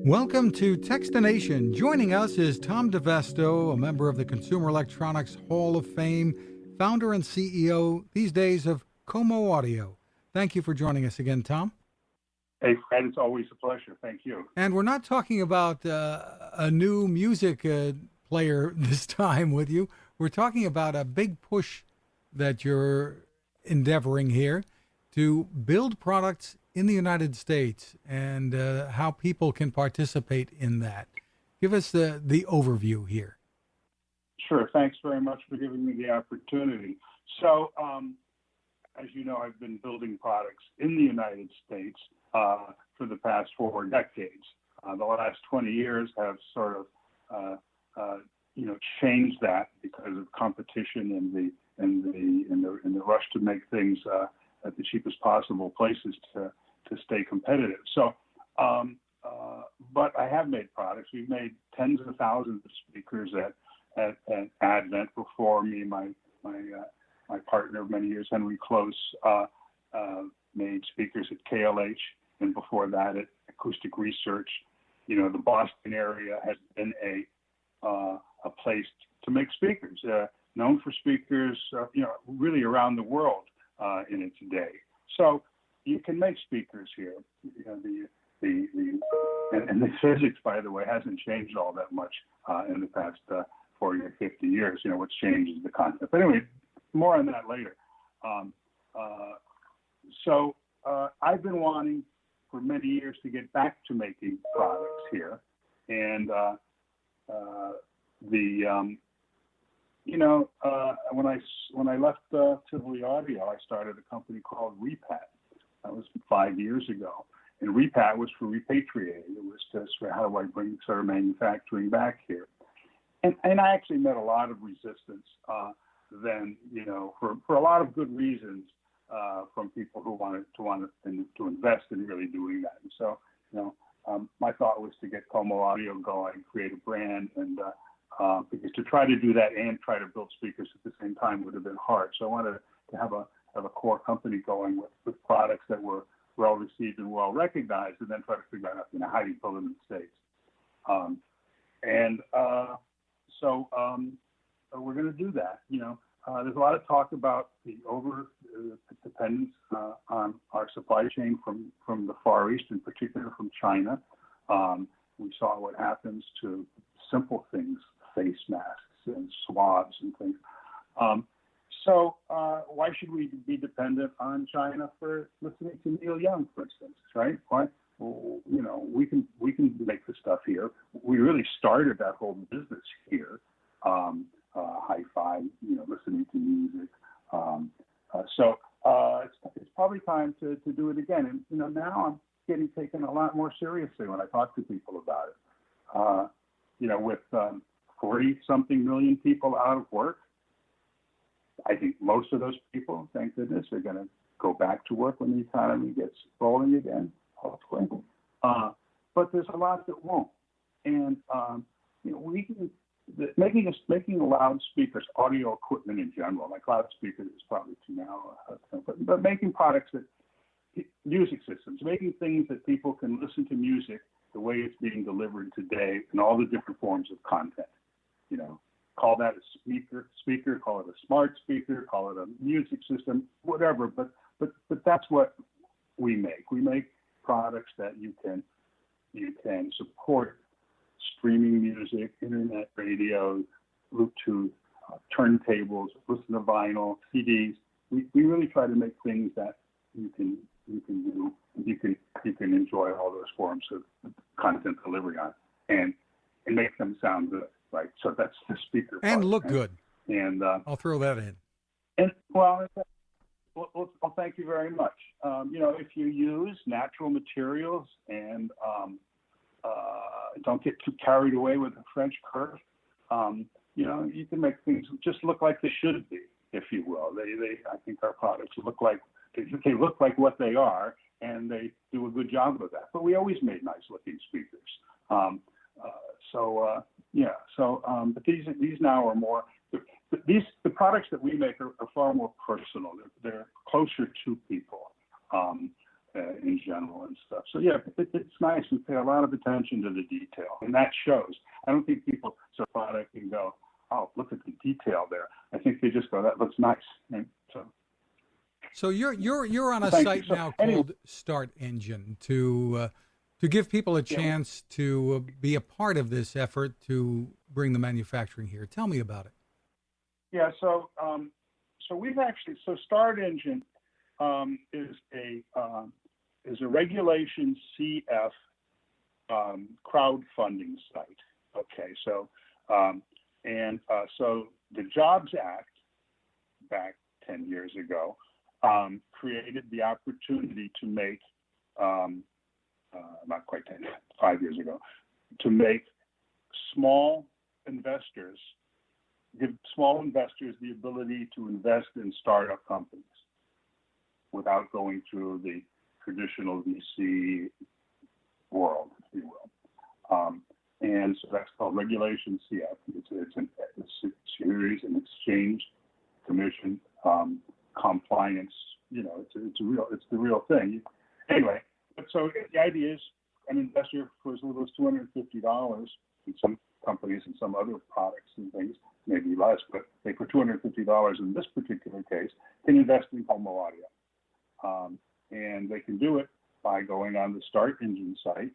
Welcome to Techstination. Joining us is Tom DeVesto, a member of the Consumer Electronics Hall of Fame, founder and CEO these days of Como Audio. Thank you for joining us again, Tom. Hey, Fred, it's always a pleasure. Thank you. And we're not talking about a new music player this time with you. We're talking about a big push that you're endeavoring here to build products in the United States and how people can participate in that. Give us the overview here. Sure. Thanks very much for giving me the opportunity. So, as you know, I've been building products in the United States for the past 4 decades. The last 20 years have sort of, changed that because of competition and the rush to make things at the cheapest possible places to stay competitive. So, but I have made products. We've made tens of thousands of speakers at Advent before me. My partner of many years, Henry Close, made speakers at KLH, and before that at Acoustic Research. You know, the Boston area has been a place to make speakers, known for speakers, really around the world in its day. So you can make speakers here. You know, and the physics, by the way, hasn't changed all that much in the past 40 or 50 years. You know, what's changed is the content. But anyway, more on that later. So I've been wanting for many years to get back to making products here, and when I left Tivoli Audio, I started a company called Repat. That was 5 years ago, and Repat was for repatriating. It was just for how do I bring sort of manufacturing back here, and I actually met a lot of resistance then, for a lot of good reasons from people who wanted to invest in really doing that. And so, my thought was to get Como Audio going, create a brand, and because to try to do that and try to build speakers at the same time would have been hard. So I wanted to have a core company going with products that were well received and well recognized, and then try to figure out how do you build them in the States. So we're going to do that. There's a lot of talk about the dependence on our supply chain from the Far East, in particular from China. We saw what happens to simple things, face masks and swabs and things. So why should we be dependent on China for listening to Neil Young, for instance, right? Why? Well, we can make the stuff here. We really started that whole business here. Hi-fi, listening to music. So it's probably time to do it again. And now I'm getting taken a lot more seriously when I talk to people about it. With 40-something million people out of work, I think most of those people, thank goodness, are going to go back to work when the economy gets rolling again, hopefully. But there's a lot that won't. And we can. Making loudspeakers, audio equipment in general, like loudspeakers is probably too narrow, but making products music systems, making things that people can listen to music the way it's being delivered today in all the different forms of content. Call that a speaker, call it a smart speaker, call it a music system, whatever. But that's what we make. We make products that you can support. Streaming music, internet radio, Bluetooth, turntables, listen to vinyl, CDs. We really try to make things that you can do. You can enjoy all those forms of content delivery on, and make them sound good, right? So that's the speaker part. And look good. And I'll throw that in. And well, thank you very much. If you use natural materials and don't get too carried away with the French curve. You can make things just look like they should be, if you will. I think our products look like what they are, and they do a good job of that. But we always made nice looking speakers. But these now are more. The products that we make are far more personal. They're closer to people. in general and stuff. So yeah, it's nice. We pay a lot of attention to the detail, and that shows. I don't think people saw a product and go, "Oh, look at the detail there." I think they just go, "That looks nice." Right? So you're on a Thank site you. So, now anyway, called Start Engine to give people a chance to be a part of this effort to bring the manufacturing here. Tell me about it. Yeah. So we've actually Start Engine is a Regulation CF crowdfunding site. Okay. So so the Jobs Act back 10 years ago created the opportunity to make, not quite 10, 5 years ago, to make give small investors the ability to invest in startup companies without going through the traditional VC world, if you will. And so that's called Regulation CF. It's a Securities and Exchange Commission compliance. It's the real thing. Anyway, so the idea is an investor for as little as $250 in some companies and some other products and things, maybe less, but say for $250 in this particular case, can invest in Como Audio. And they can do it by going on the Start Engine site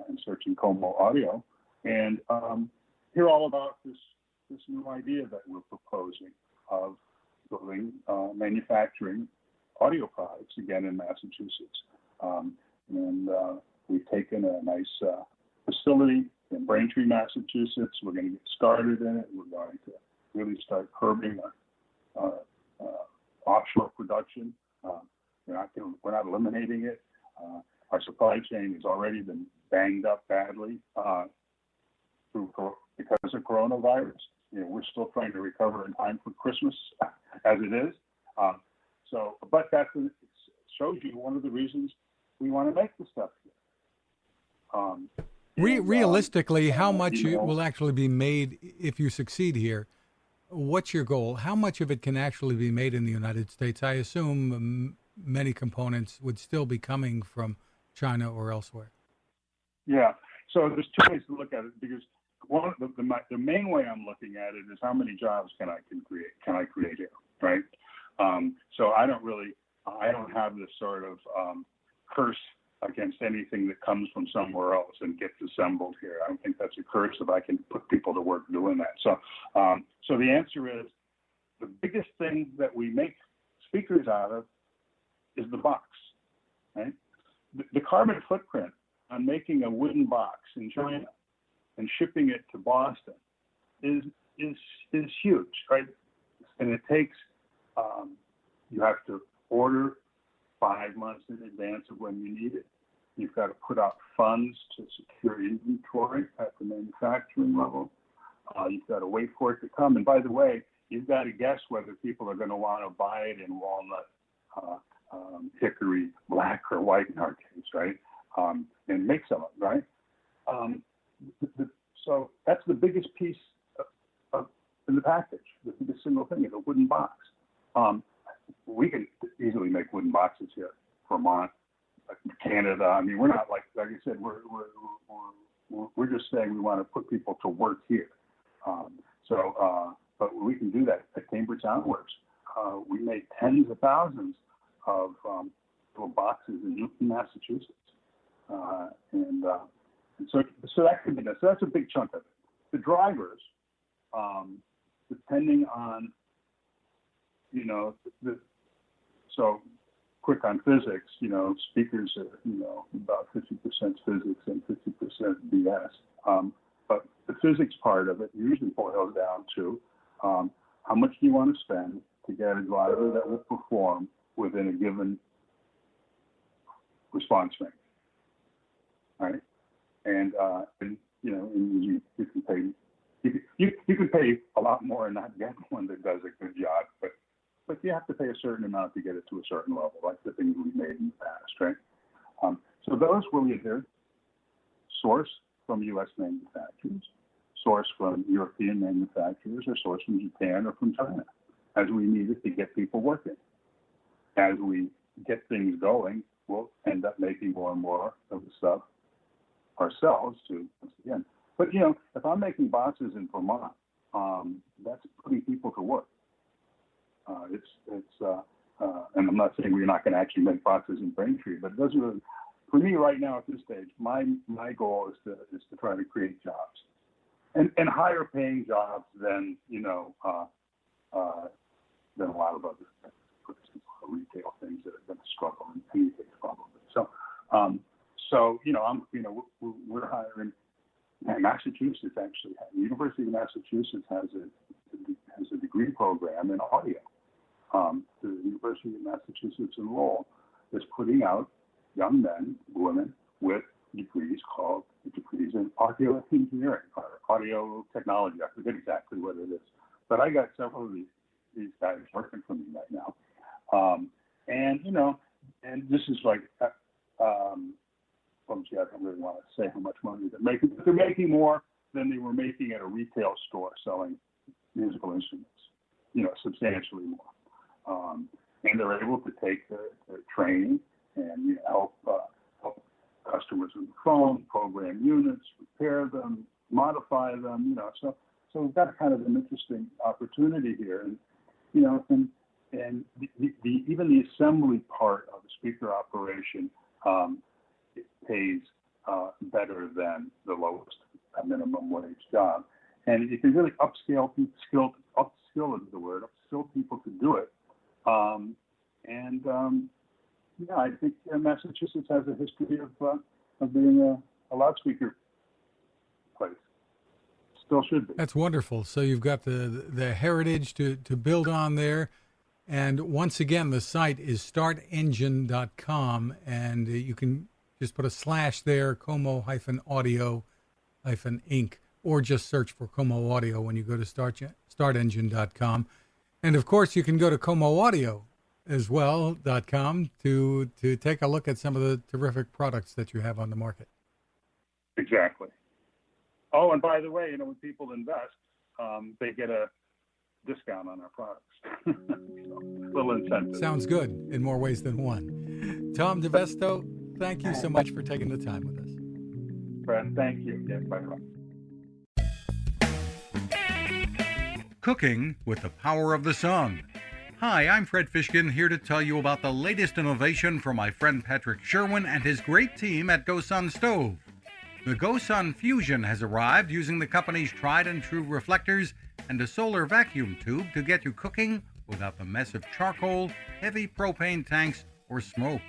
and searching Como Audio and hear all about this new idea that we're proposing of building, manufacturing audio products again in Massachusetts. And we've taken a nice facility in Braintree, Massachusetts. We're going to get started in it. We're going to really start curbing offshore production. We're not eliminating it. Our supply chain has already been banged up badly because of coronavirus. We're still trying to recover in time for Christmas, as it is. But it shows you one of the reasons we want to make the stuff here. Realistically, how much will actually be made if you succeed here? What's your goal? How much of it can actually be made in the United States? I assume many components would still be coming from China or elsewhere. Yeah. So there's two ways to look at it, because the main way I'm looking at it is how many jobs can I create here, right? So I don't have this sort of curse against anything that comes from somewhere else and gets assembled here. I don't think that's a curse if I can put people to work doing that. So the answer is the biggest thing that we make speakers out of is the box, right? The carbon footprint on making a wooden box in China and shipping it to Boston is huge, right? And it takes, you have to order 5 months in advance of when you need it. You've got to put out funds to secure inventory at the manufacturing level. You've got to wait for it to come. And by the way, you've got to guess whether people are going to want to buy it in walnut, hickory, black, or white in our case, right? And make some of it, right? So that's the biggest piece in the package. The biggest single thing is a wooden box. We can easily make wooden boxes here, Vermont, Canada. I mean, we're not like I said, we're just saying we want to put people to work here. But we can do that at Cambridge Soundworks. We made tens of thousands of little boxes in Newton, Massachusetts, and so that could be that. So that's a big chunk of it. The drivers, depending on, so quick on physics, speakers are, about 50% physics and 50% BS. But the physics part of it usually boils down to how much do you want to spend to get a driver that will perform within a given response range, right? And you can pay you can pay a lot more and not get one that does a good job, but you have to pay a certain amount to get it to a certain level, like the things we've made in the past, right? So those will either source from U.S. manufacturers, source from European manufacturers, or source from Japan or from China, as we need it to get people working. As we get things going, we'll end up making more and more of the stuff ourselves to, once again. But, you know, if I'm making boxes in Vermont, that's putting people to work. And I'm not saying we're not going to actually make boxes in Braintree, but it doesn't really, for me right now at this stage, my goal is to try to create jobs and higher paying jobs than, you know, than a lot of other things, for instance, retail things that are going to struggle and anything probably. So, you know, we're hiring. Massachusetts actually, the University of Massachusetts has a degree program in audio. The University of Massachusetts in Lowell is putting out young men, women with degrees called degrees in audio engineering or audio technology. I forget exactly what it is, but I got several of these guys working for me right now. And you know, and this is like, I don't really want to say how much money they're making, but they're making more than they were making at a retail store selling musical instruments, you know, substantially more. And they're able to take their training and, you know, help customers with the phone, program units, repair them, modify them, you know. So we've got kind of an interesting opportunity here. And, you know, and even the assembly part of the speaker operation, it pays better than the lowest minimum wage job. And you can really upskill is the word, upskill people to do it. Yeah, I think Massachusetts has a history of being a loudspeaker place. Still should be. That's wonderful. So you've got the heritage to build on there. And once again, the site is startengine.com, and you can just put a / there, Como-audio Inc., or just search for Como Audio when you go to startengine.com. And of course, you can go to Como Audio as well.com to take a look at some of the terrific products that you have on the market. Exactly. Oh, and by the way, you know, when people invest, they get a discount on our products. So, little incentive. Sounds good in more ways than one. Tom DeVesto, thank you so much for taking the time with us. Fred, thank you. Yeah, bye-bye. Cooking with the power of the sun. Hi, I'm Fred Fishkin, here to tell you about the latest innovation from my friend Patrick Sherwin and his great team at GoSun Stove. The GoSun Fusion has arrived using the company's tried and true reflectors and a solar vacuum tube to get you cooking without the mess of charcoal, heavy propane tanks, or smoke.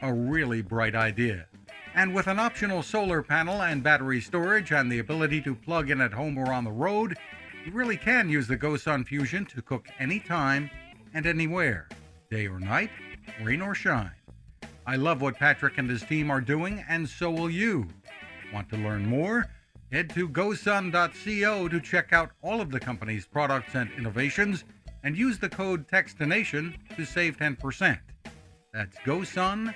A really bright idea. And with an optional solar panel and battery storage and the ability to plug in at home or on the road, you really can use the GoSun Fusion to cook anytime and anywhere, day or night, rain or shine. I love what Patrick and his team are doing, and so will you. Want to learn more? Head to gosun.co to check out all of the company's products and innovations and use the code Techstination to save 10%. That's gosun.co.